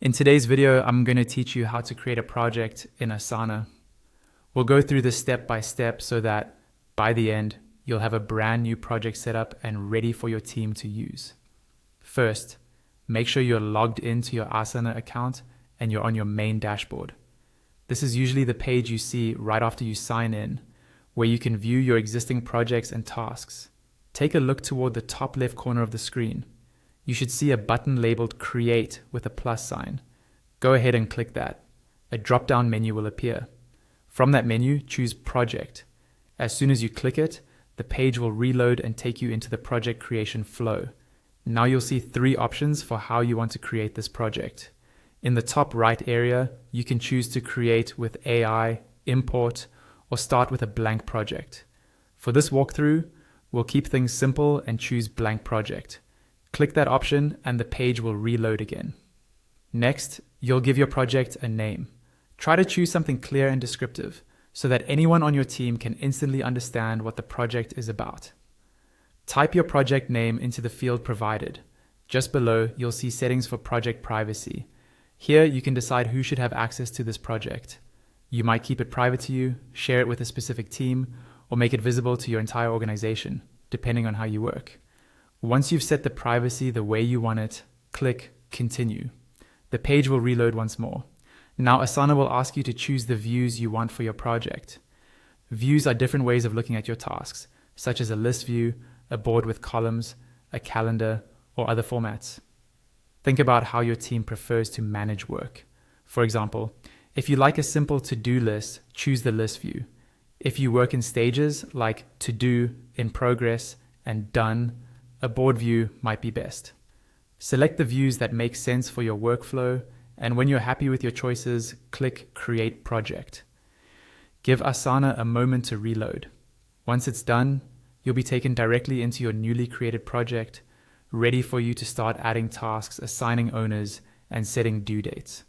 In today's video, I'm going to teach you how to create a project in Asana. We'll go through this step by step so that by the end, you'll have a brand new project set up and ready for your team to use. First, make sure you're logged into your Asana account and you're on your main dashboard. This is usually the page you see right after you sign in, where you can view your existing projects and tasks. Take a look toward the top left corner of the screen. You should see a button labeled Create with a plus sign. Go ahead and click that. A drop-down menu will appear. From that menu, choose Project. As soon as you click it, the page will reload and take you into the project creation flow. Now you'll see three options for how you want to create this project. In the top right area, you can choose to create with AI, import, or start with a blank project. For this walkthrough, we'll keep things simple and choose blank project. Click that option and the page will reload again. Next, you'll give your project a name. Try to choose something clear and descriptive so that anyone on your team can instantly understand what the project is about. Type your project name into the field provided. Just below, you'll see settings for project privacy. Here, you can decide who should have access to this project. You might keep it private to you, share it with a specific team, or make it visible to your entire organization, depending on how you work. Once you've set the privacy the way you want it, click Continue. The page will reload once more. Now Asana will ask you to choose the views you want for your project. Views are different ways of looking at your tasks, such as a list view, a board with columns, a calendar, or other formats. Think about how your team prefers to manage work. For example, if you like a simple to-do list, choose the list view. If you work in stages like to do, in progress, and done, a board view might be best. Select the views that make sense for your workflow, and when you're happy with your choices, click Create Project. Give Asana a moment to reload. Once it's done, you'll be taken directly into your newly created project, ready for you to start adding tasks, assigning owners, and setting due dates.